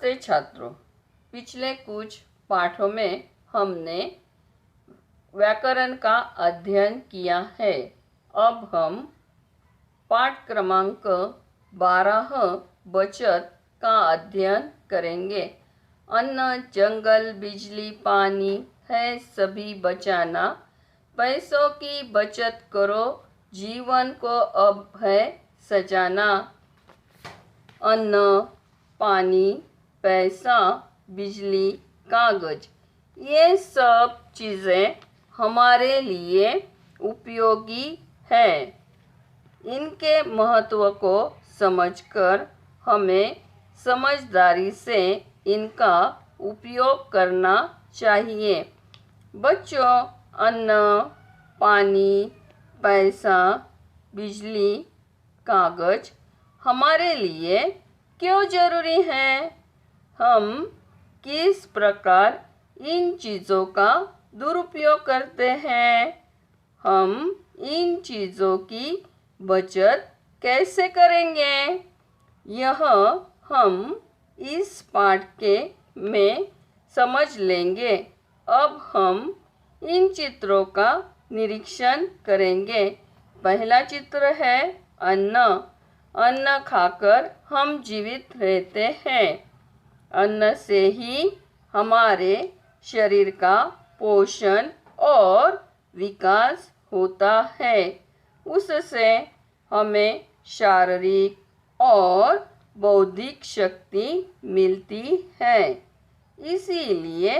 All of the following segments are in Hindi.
नमस्ते छात्रों। पिछले कुछ पाठों में हमने व्याकरण का अध्ययन किया है। अब हम पाठ क्रमांक 12 बचत का अध्ययन करेंगे। अन्न, जंगल, बिजली, पानी है सभी बचाना। पैसों की बचत करो, जीवन को अब है सजाना। अन्न, पानी, पैसा, बिजली, कागज, ये सब चीज़ें हमारे लिए उपयोगी है। इनके महत्व को समझकर हमें समझदारी से इनका उपयोग करना चाहिए। बच्चों, अन्न, पानी, पैसा, बिजली, कागज हमारे लिए क्यों जरूरी है? हम किस प्रकार इन चीज़ों का दुरुपयोग करते हैं? हम इन चीज़ों की बचत कैसे करेंगे? यह हम इस पाठ के में समझ लेंगे। अब हम इन चित्रों का निरीक्षण करेंगे। पहला चित्र है अन्न। अन्न खाकर हम जीवित रहते हैं। अन्न से ही हमारे शरीर का पोषण और विकास होता है। उससे हमें शारीरिक और बौद्धिक शक्ति मिलती है। इसीलिए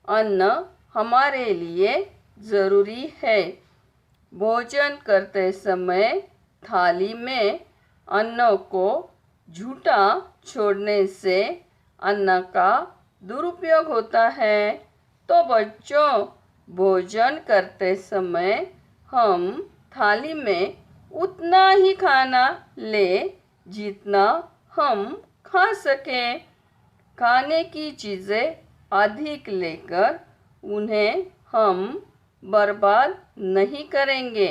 अन्न हमारे लिए ज़रूरी है। भोजन करते समय थाली में अन्न को झूठा छोड़ने से अन्न का दुरुपयोग होता है। तो बच्चों, भोजन करते समय हम थाली में उतना ही खाना ले जितना हम खा सकें। खाने की चीज़ें अधिक लेकर उन्हें हम बर्बाद नहीं करेंगे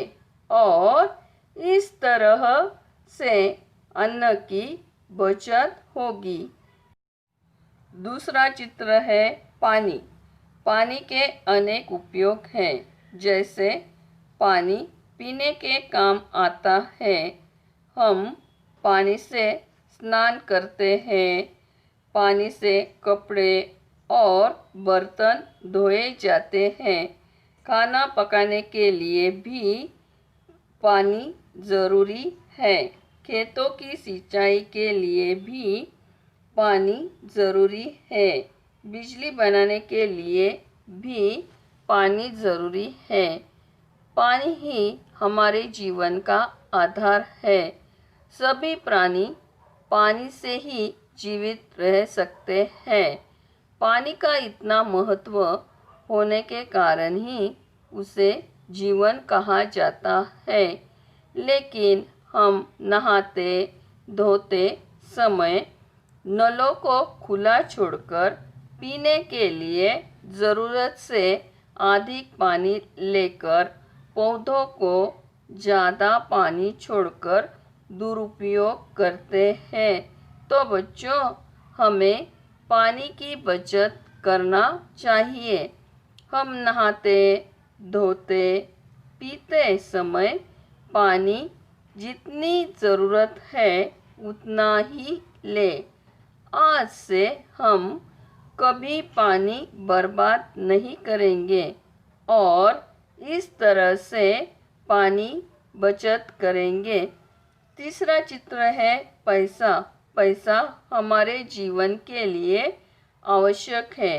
और इस तरह से अन्न की बचत होगी। दूसरा चित्र है पानी। पानी के अनेक उपयोग हैं, जैसे पानी पीने के काम आता है। हम पानी से स्नान करते हैं। पानी से कपड़े और बर्तन धोए जाते हैं। खाना पकाने के लिए भी पानी ज़रूरी है। खेतों की सिंचाई के लिए भी पानी ज़रूरी है। बिजली बनाने के लिए भी पानी ज़रूरी है। पानी ही हमारे जीवन का आधार है। सभी प्राणी पानी से ही जीवित रह सकते हैं। पानी का इतना महत्व होने के कारण ही उसे जीवन कहा जाता है। लेकिन हम नहाते धोते समय नलों को खुला छोड़कर पीने के लिए ज़रूरत से अधिक पानी लेकर पौधों को ज़्यादा पानी छोड़कर दुरुपयोग करते हैं। तो बच्चों, हमें पानी की बचत करना चाहिए। हम नहाते धोते पीते समय पानी जितनी ज़रूरत है उतना ही ले। आज से हम कभी पानी बर्बाद नहीं करेंगे और इस तरह से पानी बचत करेंगे। तीसरा चित्र है पैसा। पैसा हमारे जीवन के लिए आवश्यक है।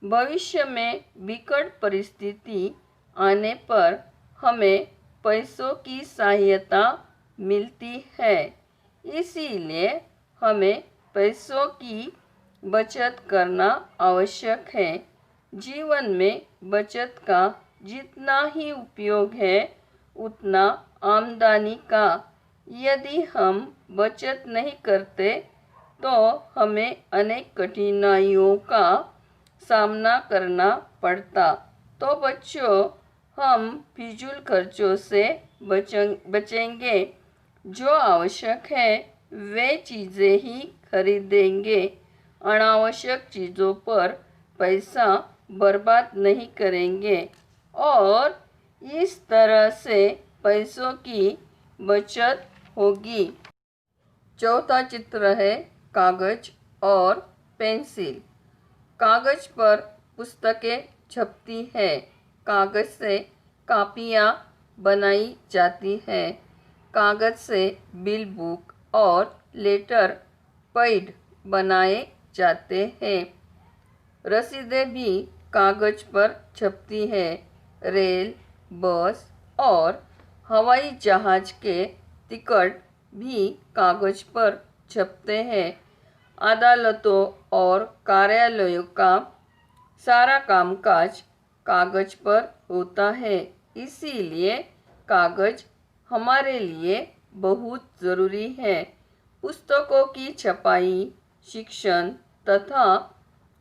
भविष्य में विकट परिस्थिति आने पर हमें पैसों की सहायता मिलती है। इसीलिए हमें पैसों की बचत करना आवश्यक है। जीवन में बचत का जितना ही उपयोग है उतना आमदनी का। यदि हम बचत नहीं करते तो हमें अनेक कठिनाइयों का सामना करना पड़ता। तो बच्चों, हम फिजूल खर्चों से बचेंगे। जो आवश्यक है वे चीज़ें ही खरीदेंगे अनावश्यक चीज़ों पर पैसा बर्बाद नहीं करेंगे और इस तरह से पैसों की बचत होगी। चौथा चित्र है कागज और पेंसिल। कागज पर पुस्तकें छपती है। कागज से कापियाँ बनाई जाती है। कागज से बिल बुक और लेटर पैड बनाए जाते हैं। रसीदें भी कागज पर छपती है। रेल, बस और हवाई जहाज के टिकट भी कागज पर छपते हैं। अदालतों और कार्यालयों का सारा कामकाज कागज पर होता है। इसीलिए कागज हमारे लिए बहुत ज़रूरी है। पुस्तकों की छपाई, शिक्षण तथा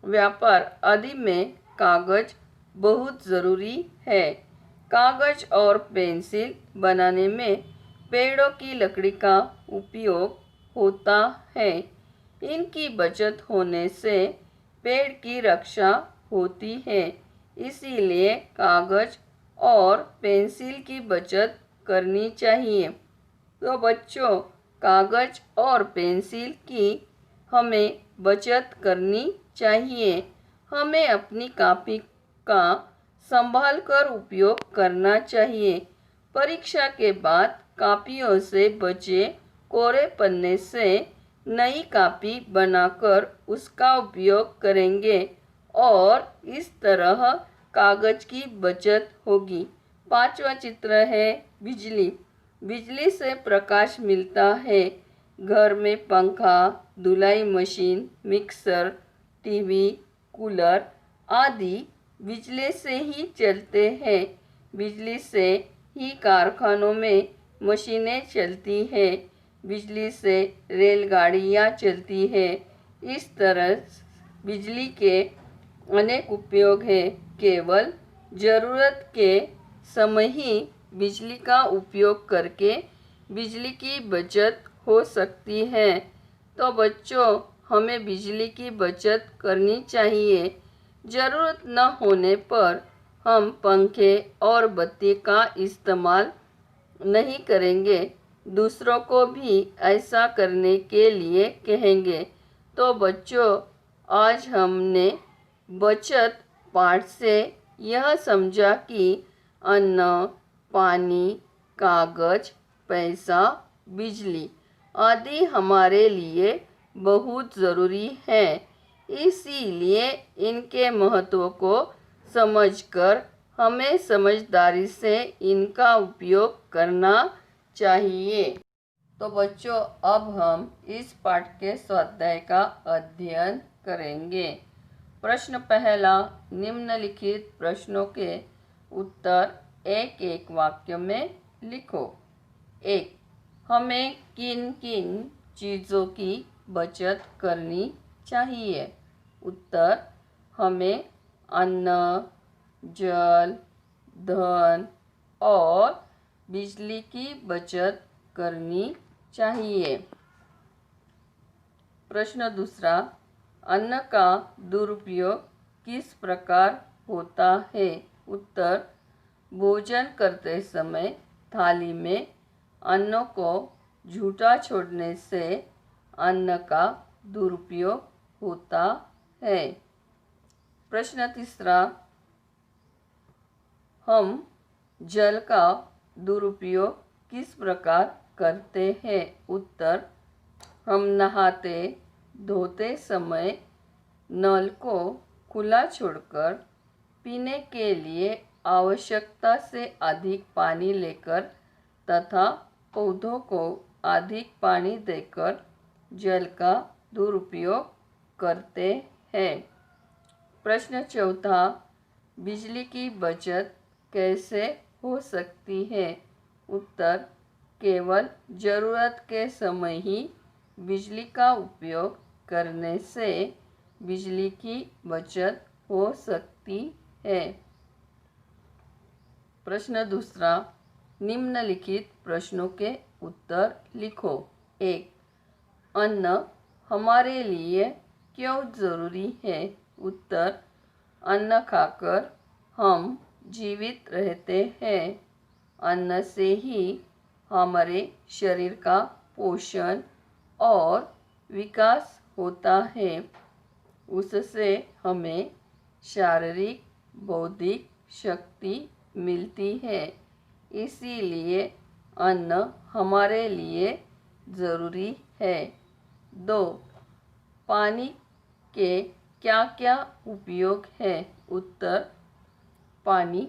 व्यापार आदि में कागज बहुत ज़रूरी है। कागज और पेंसिल बनाने में पेड़ों की लकड़ी का उपयोग होता है। इनकी बचत होने से पेड़ की रक्षा होती है। इसीलिए कागज और पेंसिल की बचत करनी चाहिए। तो बच्चों, कागज और पेंसिल की हमें बचत करनी चाहिए। हमें अपनी कॉपी का संभाल कर उपयोग करना चाहिए। परीक्षा के बाद कॉपियों से बचे कोरे पन्ने से नई कॉपी बनाकर उसका उपयोग करेंगे और इस तरह कागज की बचत होगी। पांचवा चित्र है बिजली। बिजली से प्रकाश मिलता है। घर में पंखा, धुलाई मशीन, मिक्सर, टीवी, कूलर आदि बिजली से ही चलते हैं। बिजली से ही कारखानों में मशीनें चलती हैं। बिजली से रेलगाड़ियाँ चलती हैं। इस तरह बिजली के अनेक उपयोग हैं। केवल ज़रूरत के समय ही बिजली का उपयोग करके बिजली की बचत हो सकती है। तो बच्चों, हमें बिजली की बचत करनी चाहिए। ज़रूरत न होने पर हम पंखे और बत्ती का इस्तेमाल नहीं करेंगे। दूसरों को भी ऐसा करने के लिए कहेंगे। तो बच्चों, आज हमने बचत पाठ से यह समझा कि अन्न, पानी, कागज, पैसा, बिजली आदि हमारे लिए बहुत ज़रूरी है। इसीलिए इनके महत्व को समझकर हमें समझदारी से इनका उपयोग करना चाहिए। तो बच्चों, अब हम इस पाठ के स्वाध्याय का अध्ययन करेंगे। प्रश्न पहला, निम्नलिखित प्रश्नों के उत्तर एक एक वाक्य में लिखो। 1. हमें किन किन चीज़ों की बचत करनी चाहिए? उत्तर: हमें अन्न, जल, धन और बिजली की बचत करनी चाहिए। प्रश्न दूसरा, अन्न का दुरुपयोग किस प्रकार होता है? उत्तर: भोजन करते समय थाली में अन्न को झूठा छोड़ने से अन्न का दुरुपयोग होता है। प्रश्न तीसरा, हम जल का दुरुपयोग किस प्रकार करते हैं? उत्तर: हम नहाते धोते समय नल को खुला छोड़कर पीने के लिए आवश्यकता से अधिक पानी लेकर तथा पौधों को अधिक पानी देकर जल का दुरुपयोग करते हैं। प्रश्न चौथा, बिजली की बचत कैसे हो सकती है? उत्तर: केवल ज़रूरत के समय ही बिजली का उपयोग करने से बिजली की बचत हो सकती है। प्रश्न दूसरा, निम्नलिखित प्रश्नों के उत्तर लिखो। 1. अन्न हमारे लिए क्यों ज़रूरी है? उत्तर, अन्न खाकर हम जीवित रहते हैं। अन्न से ही हमारे शरीर का पोषण और विकास होता है। उससे हमें शारीरिक बौद्धिक शक्ति मिलती है। इसीलिए अन्न हमारे लिए ज़रूरी है। 2. पानी के क्या क्या उपयोग है? उत्तर, पानी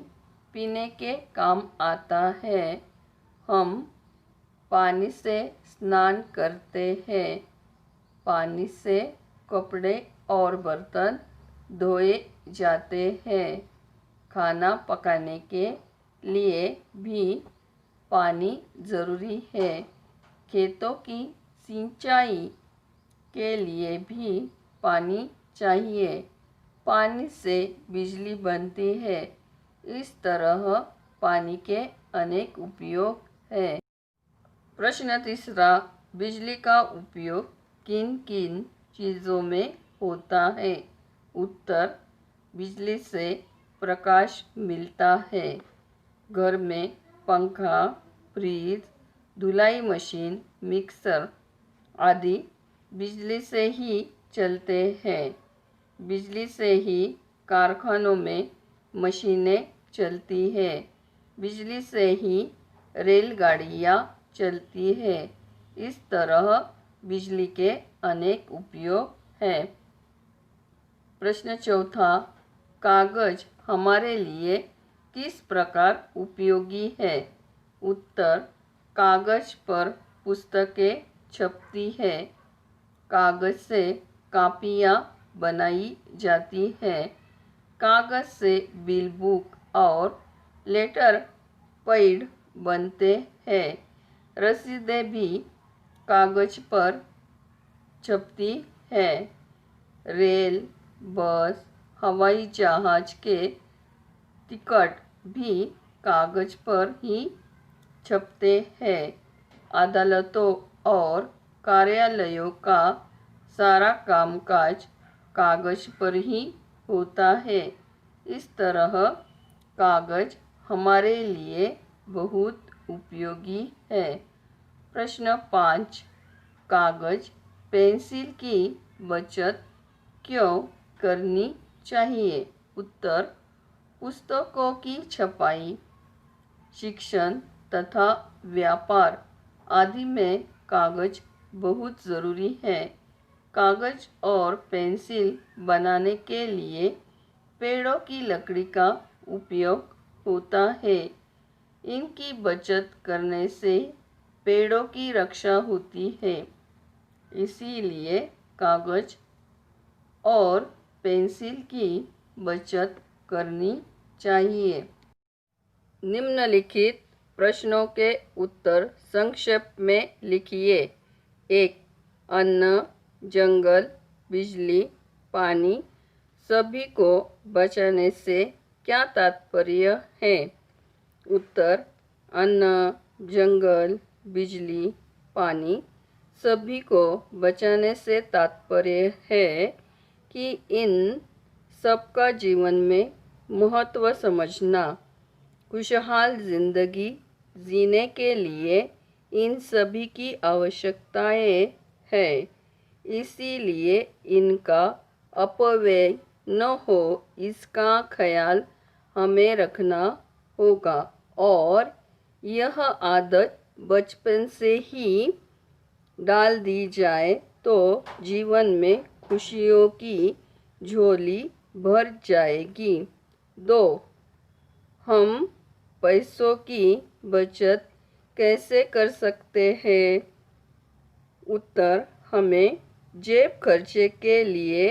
पीने के काम आता है। हम पानी से स्नान करते हैं। पानी से कपड़े और बर्तन धोए जाते हैं। खाना पकाने के लिए भी पानी ज़रूरी है। खेतों की सिंचाई के लिए भी पानी चाहिए। पानी से बिजली बनती है। इस तरह पानी के अनेक उपयोग हैं। प्रश्न 3. बिजली का उपयोग किन किन चीज़ों में होता है? उत्तर, बिजली से प्रकाश मिलता है। घर में पंखा, फ्रिज, धुलाई मशीन, मिक्सर आदि बिजली से ही चलते हैं। बिजली से ही कारखानों में मशीनें चलती हैं। बिजली से ही रेलगाड़ियाँ चलती हैं। इस तरह बिजली के अनेक उपयोग हैं। प्रश्न 4. कागज हमारे लिए किस प्रकार उपयोगी है? उत्तर, कागज पर पुस्तकें छपती है। कागज से कापियाँ बनाई जाती हैं। कागज से बिल बुक और लेटर पैड बनते हैं। रसीदें भी कागज पर छपती हैं। रेल, बस, हवाई जहाज के टिकट भी कागज पर ही छपते हैं। अदालतों और कार्यालयों का सारा कामकाज कागज पर ही होता है। इस तरह कागज हमारे लिए बहुत उपयोगी है। प्रश्न 5. कागज पेंसिल की बचत क्यों करनी चाहिए? उत्तर, पुस्तकों की छपाई, शिक्षण तथा व्यापार आदि में कागज बहुत ज़रूरी है। कागज और पेंसिल बनाने के लिए पेड़ों की लकड़ी का उपयोग होता है। इनकी बचत करने से पेड़ों की रक्षा होती है। इसीलिए कागज और पेंसिल की बचत करनी चाहिए। निम्नलिखित प्रश्नों के उत्तर संक्षेप में लिखिए। 1. अन्न, जंगल, बिजली, पानी सभी को बचाने से क्या तात्पर्य है? उत्तर, अन्न, जंगल, बिजली, पानी सभी को बचाने से तात्पर्य है कि इन सबका जीवन में महत्व समझना। खुशहाल जिंदगी जीने के लिए इन सभी की आवश्यकताएं है। इसीलिए इनका अपव्यय न हो इसका ख्याल हमें रखना होगा और यह आदत बचपन से ही डाल दी जाए तो जीवन में खुशियों की झोली भर जाएगी। 2. हम पैसों की बचत कैसे कर सकते हैं? उत्तर, हमें जेब खर्चे के लिए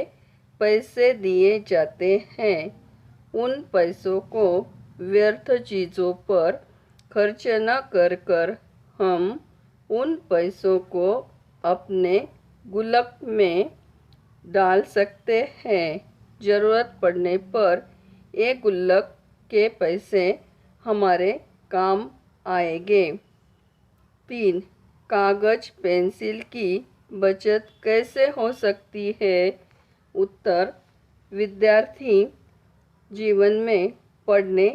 पैसे दिए जाते हैं। उन पैसों को व्यर्थ चीज़ों पर खर्च न कर हम उन पैसों को अपने गुल्लक में डाल सकते हैं। ज़रूरत पड़ने पर ये गुल्लक के पैसे हमारे काम आएंगे। 3. कागज पेंसिल की बचत कैसे हो सकती है? उत्तर विद्यार्थी जीवन में पढ़ने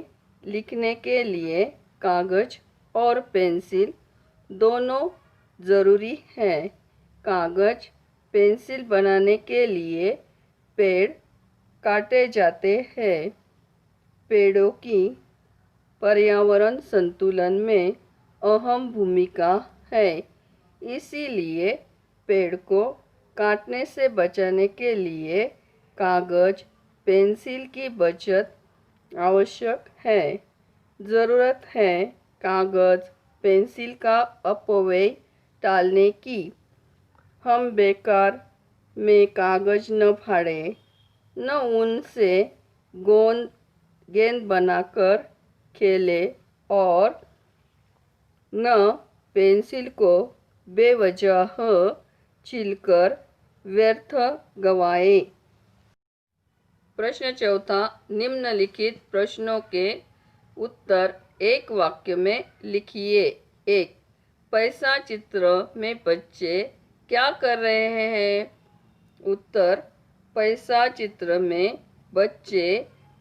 लिखने के लिए कागज और पेंसिल दोनों ज़रूरी हैं। कागज पेंसिल बनाने के लिए पेड़ काटे जाते हैं। पेड़ों की पर्यावरण संतुलन में अहम भूमिका है। इसीलिए पेड़ को काटने से बचाने के लिए कागज पेंसिल की बचत आवश्यक है। ज़रूरत है कागज पेंसिल का अपव्यय टालने की। हम बेकार में कागज न फाड़ें, न उनसे गेंद बनाकर खेलें और न पेंसिल को बेवजह छीलकर व्यर्थ गंवाएं। प्रश्न चौथा, निम्नलिखित प्रश्नों के उत्तर एक वाक्य में लिखिए। 1. पैसा चित्र में बच्चे क्या कर रहे हैं? उत्तर, पैसा चित्र में बच्चे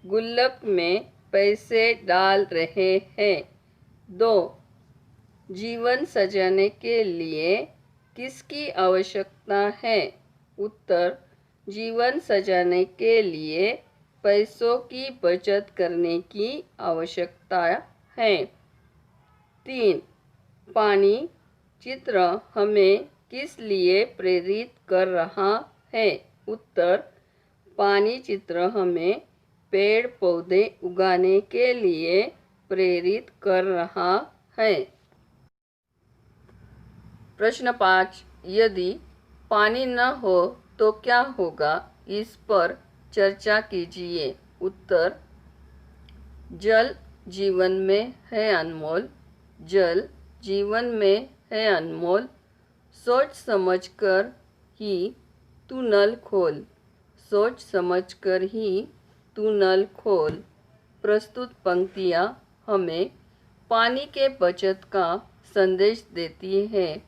गुल्लक में पैसे डाल रहे हैं। 2. जीवन सजाने के लिए किसकी आवश्यकता है? उत्तर, जीवन सजाने के लिए पैसों की बचत करने की आवश्यकता है। 3. पानी चित्र हमें किस लिए प्रेरित कर रहा है? उत्तर, पानी चित्र हमें पेड़ पौधे उगाने के लिए प्रेरित कर रहा है। प्रश्न 5. यदि पानी न हो तो क्या होगा? इस पर चर्चा कीजिए। उत्तर, जल जीवन में है अनमोल। जल जीवन में है अनमोल। सोच समझकर ही तू नल खोल। सोच समझकर ही तू नल खोल। प्रस्तुत पंक्तियाँ हमें पानी के बचत का संदेश देती हैं।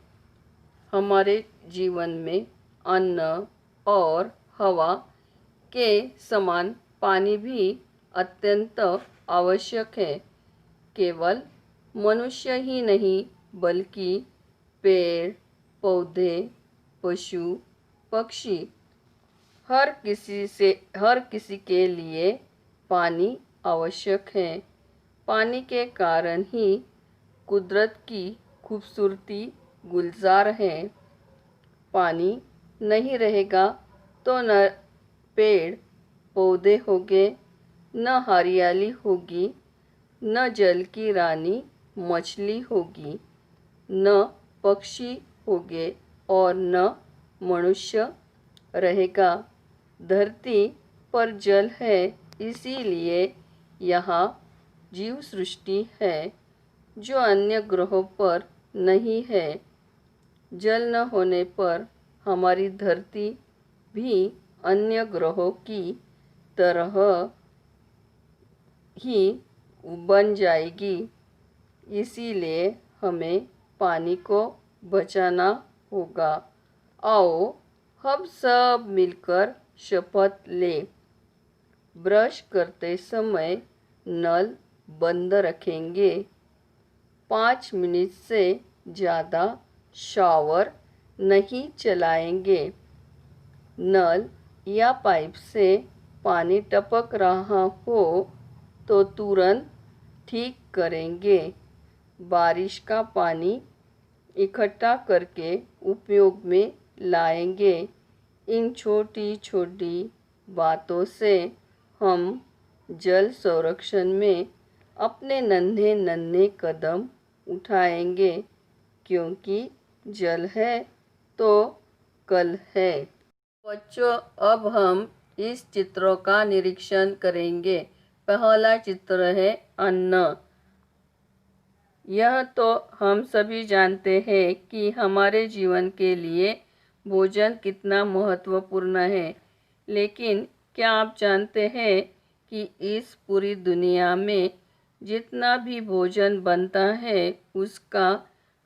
हमारे जीवन में अन्न और हवा के समान पानी भी अत्यंत आवश्यक है। केवल मनुष्य ही नहीं बल्कि पेड़ पौधे, पशु पक्षी, हर किसी के लिए पानी आवश्यक है। पानी के कारण ही कुदरत की खूबसूरती गुलजार है। पानी नहीं रहेगा तो न पेड़ पौधे होंगे, न हरियाली होगी, न जल की रानी मछली होगी, न पक्षी होंगे और न मनुष्य रहेगा। धरती पर जल है, इसीलिए यहाँ जीव सृष्टि है जो अन्य ग्रहों पर नहीं है। जल न होने पर हमारी धरती भी अन्य ग्रहों की तरह ही बन जाएगी। इसीलिए हमें पानी को बचाना होगा। आओ हम सब मिलकर शपथ लें। ब्रश करते समय नल बंद रखेंगे। 5 मिनट से ज़्यादा शावर नहीं चलाएंगे। नल या पाइप से पानी टपक रहा हो तो तुरंत ठीक करेंगे। बारिश का पानी इकट्ठा करके उपयोग में लाएंगे। इन छोटी छोटी बातों से हम जल संरक्षण में अपने नन्हे नन्हे कदम उठाएंगे, क्योंकि जल है तो कल है। बच्चों, अब हम इस चित्रों का निरीक्षण करेंगे। पहला चित्र है अन्न। यह तो हम सभी जानते हैं कि हमारे जीवन के लिए भोजन कितना महत्वपूर्ण है, लेकिन क्या आप जानते हैं कि इस पूरी दुनिया में जितना भी भोजन बनता है उसका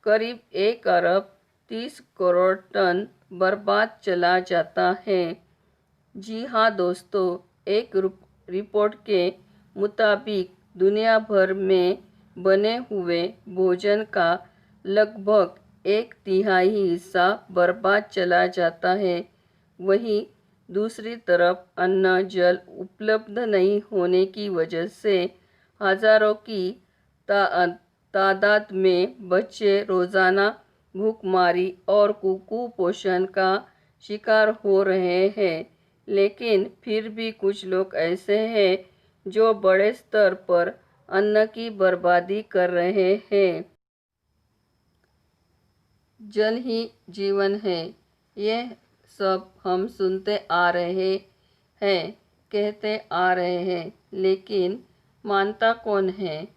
करीब 1 अरब 30 करोड़ टन बर्बाद चला जाता है। जी हाँ दोस्तों, एक रिपोर्ट के मुताबिक दुनिया भर में बने हुए भोजन का लगभग एक तिहाई हिस्सा बर्बाद चला जाता है। वहीं दूसरी तरफ अन्न जल उपलब्ध नहीं होने की वजह से हजारों की तादाद में बच्चे रोजाना भूखमारी और कुपोषण का शिकार हो रहे हैं। लेकिन फिर भी कुछ लोग ऐसे हैं जो बड़े स्तर पर अन्न की बर्बादी कर रहे हैं। जल ही जीवन है, यह सब हम सुनते आ रहे हैं, कहते आ रहे हैं, लेकिन मानता कौन है?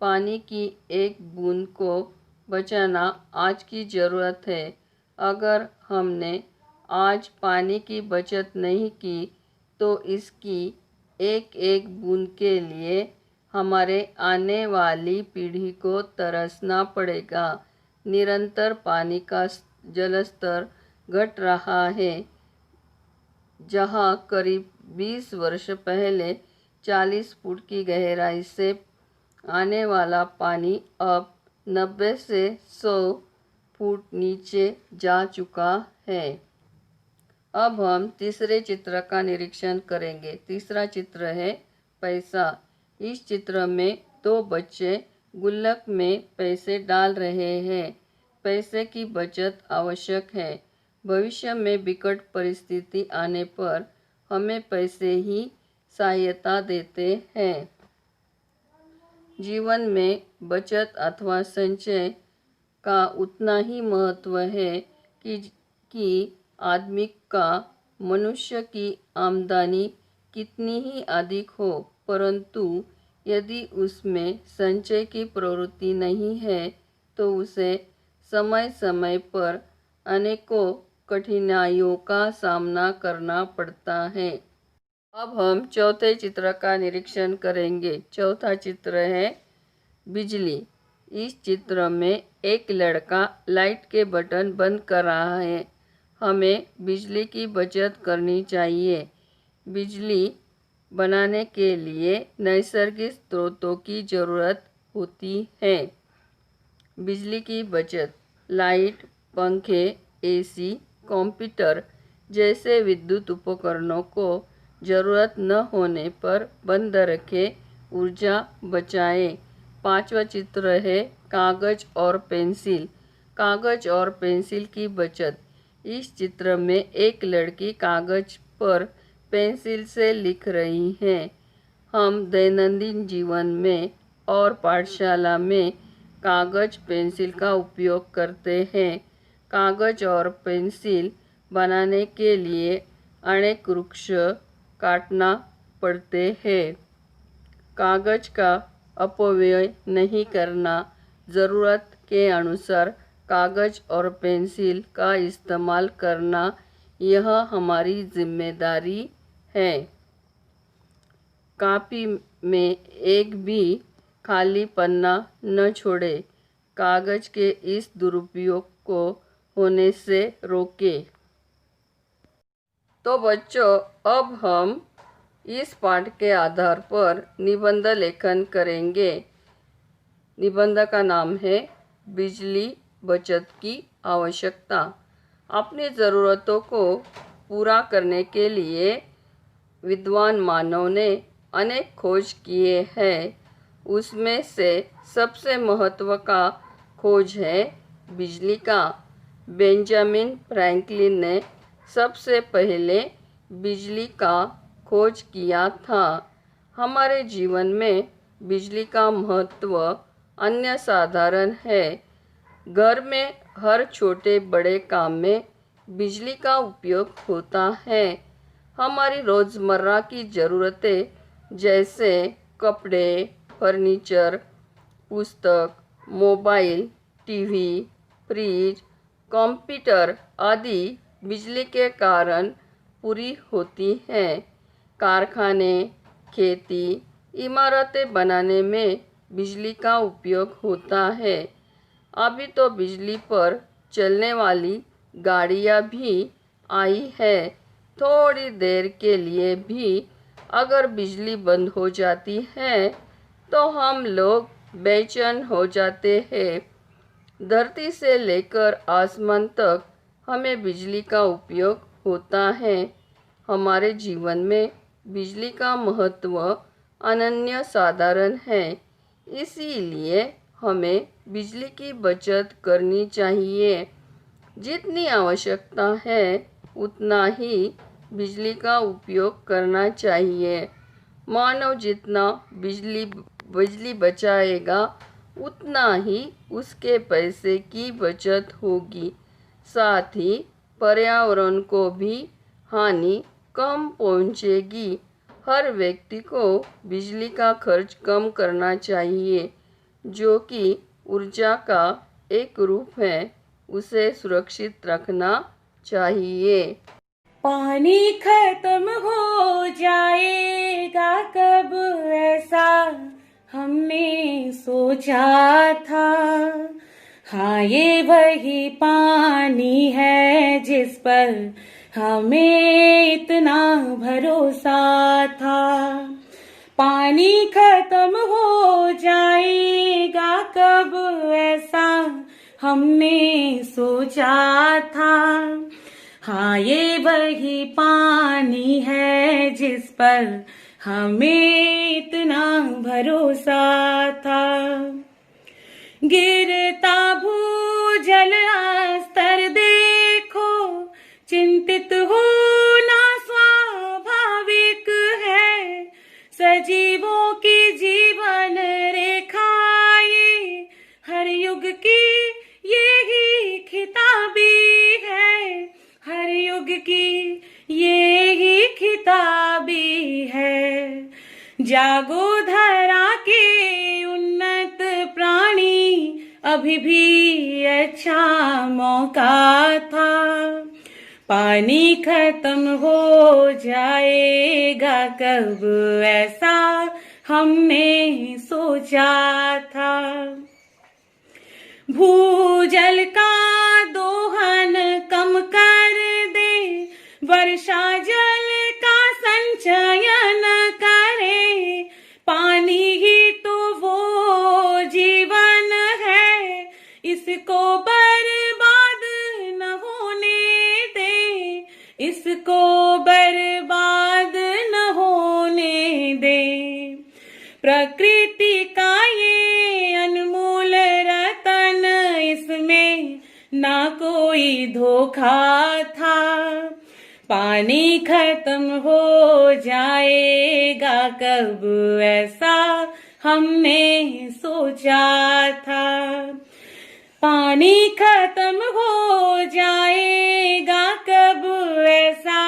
पानी की एक बूंद को बचाना आज की ज़रूरत है। अगर हमने आज पानी की बचत नहीं की तो इसकी एक एक बूंद के लिए हमारे आने वाली पीढ़ी को तरसना पड़ेगा। निरंतर पानी का जलस्तर घट रहा है। जहां करीब 20 वर्ष पहले 40 फुट की गहराई से आने वाला पानी अब 90 से 100 फुट नीचे जा चुका है। अब हम तीसरे चित्र का निरीक्षण करेंगे। तीसरा चित्र है पैसा। इस चित्र में दो बच्चे गुल्लक में पैसे डाल रहे हैं। पैसे की बचत आवश्यक है। भविष्य में विकट परिस्थिति आने पर हमें पैसे ही सहायता देते हैं। जीवन में बचत अथवा संचय का उतना ही महत्व है कि आदमी का मनुष्य की आमदनी कितनी ही अधिक हो, परंतु यदि उसमें संचय की प्रवृत्ति नहीं है तो उसे समय समय पर अनेकों कठिनाइयों का सामना करना पड़ता है। अब हम चौथे चित्र का निरीक्षण करेंगे। चौथा चित्र है बिजली। इस चित्र में एक लड़का लाइट के बटन बंद कर रहा है। हमें बिजली की बचत करनी चाहिए। बिजली बनाने के लिए नैसर्गिक स्रोतों की ज़रूरत होती है। बिजली की बचत, लाइट, पंखे, एसी, कंप्यूटर जैसे विद्युत उपकरणों को ज़रूरत न होने पर बंद रखें, ऊर्जा बचाएं। पांचवा चित्र है कागज़ और पेंसिल। कागज़ और पेंसिल की बचत। इस चित्र में एक लड़की कागज़ पर पेंसिल से लिख रही है। हम दैनंदिन जीवन में और पाठशाला में कागज़ पेंसिल का उपयोग करते हैं। कागज़ और पेंसिल बनाने के लिए अनेक वृक्ष काटना पड़ते हैं। कागज़ का अपव्यय नहीं करना, ज़रूरत के अनुसार कागज़ और पेंसिल का इस्तेमाल करना, यह हमारी जिम्मेदारी है। कॉपी में एक भी खाली पन्ना न छोड़ें। कागज़ के इस दुरुपयोग को होने से रोकें। तो बच्चों, अब हम इस पाठ के आधार पर निबंध लेखन करेंगे। निबंध का नाम है बिजली बचत की आवश्यकता। अपनी ज़रूरतों को पूरा करने के लिए विद्वान मानव ने अनेक खोज किए हैं। उसमें से सबसे महत्व का खोज है बिजली का। बेंजामिन फ्रैंकलिन ने सबसे पहले बिजली का खोज किया था। हमारे जीवन में बिजली का महत्व अन्य साधारण है। घर में हर छोटे बड़े काम में बिजली का उपयोग होता है। हमारी रोज़मर्रा की ज़रूरतें जैसे कपड़े, फर्नीचर, पुस्तक, मोबाइल, टीवी, फ्रिज, कंप्यूटर आदि बिजली के कारण पूरी होती हैं। कारखाने, खेती, इमारतें बनाने में बिजली का उपयोग होता है। अभी तो बिजली पर चलने वाली गाड़ियाँ भी आई है। थोड़ी देर के लिए भी अगर बिजली बंद हो जाती है तो हम लोग बेचैन हो जाते हैं। धरती से लेकर आसमान तक हमें बिजली का उपयोग होता है। हमारे जीवन में बिजली का महत्व अनन्य साधारण है। इसीलिए हमें बिजली की बचत करनी चाहिए। जितनी आवश्यकता है उतना ही बिजली का उपयोग करना चाहिए। मानव जितना बिजली बचाएगा उतना ही उसके पैसे की बचत होगी। साथ ही पर्यावरण को भी हानि कम पहुंचेगी। हर व्यक्ति को बिजली का खर्च कम करना चाहिए, जो कि ऊर्जा का एक रूप है। उसे सुरक्षित रखना चाहिए। पानी खत्म हो जाएगा कब, ऐसा हमने सोचा था। हाँ, ये वही पानी है जिस पर हमें इतना भरोसा था। पानी खत्म हो जाएगा कब, ऐसा हमने सोचा था। हाँ, ये वही पानी है जिस पर हमें इतना भरोसा था। गिरता भूजल स्तर देखो, चिंतित होना स्वाभाविक है। सजीवों की जीवन रेखा ये हर युग की यही खिताबी है। हर युग की यही खिताबी है। जागो धरा के उन्नत प्राणी, अभी भी अच्छा मौका था। पानी खत्म हो जाएगा कब, ऐसा हमने सोचा था। भूजल का दोहन कम कर दे, वर्षा जल का संचयन करे। पानी ही तो वो जीवन है, इसको बर्बाद न होने दे। इसको बर्बाद न होने दे। प्रकृति का ये अनमोल रतन, इसमें ना कोई धोखा था। पानी खत्म हो जाएगा कब, ऐसा हमने सोचा था। पानी खत्म हो जाएगा कब, ऐसा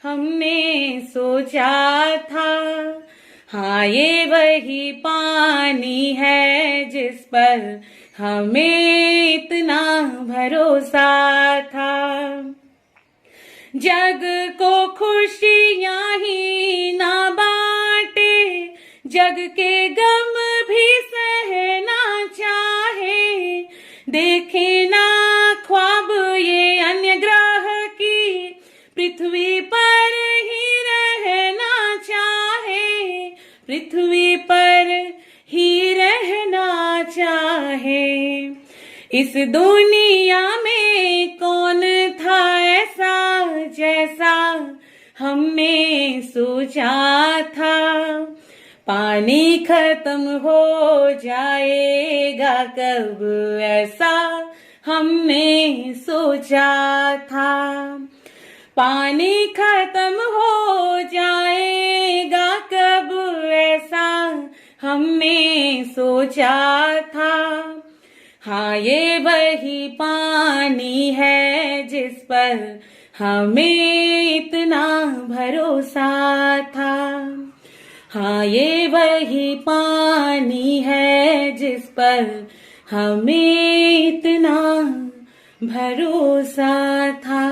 हमने सोचा था। हाँ, ये वही पानी है जिस पर हमें इतना भरोसा था। जग को खुशियां ही ना बांटे, जग के गम भी सहना चाहे। देखे ना ख्वाब ये अन्य ग्रह की, पृथ्वी पर ही रहना चाहे। पृथ्वी पर ही रहना चाहे। इस दुनिया में कौन था ऐसा, जैसा हमने सोचा था। पानी खत्म हो जाएगा कब, ऐसा हमने सोचा था। पानी खत्म हो जाएगा कब, ऐसा हमने सोचा था। हाँ, ये वही पानी है जिस पर हमें इतना भरोसा था। हाँ, ये वही पानी है जिस पर हमें इतना भरोसा था।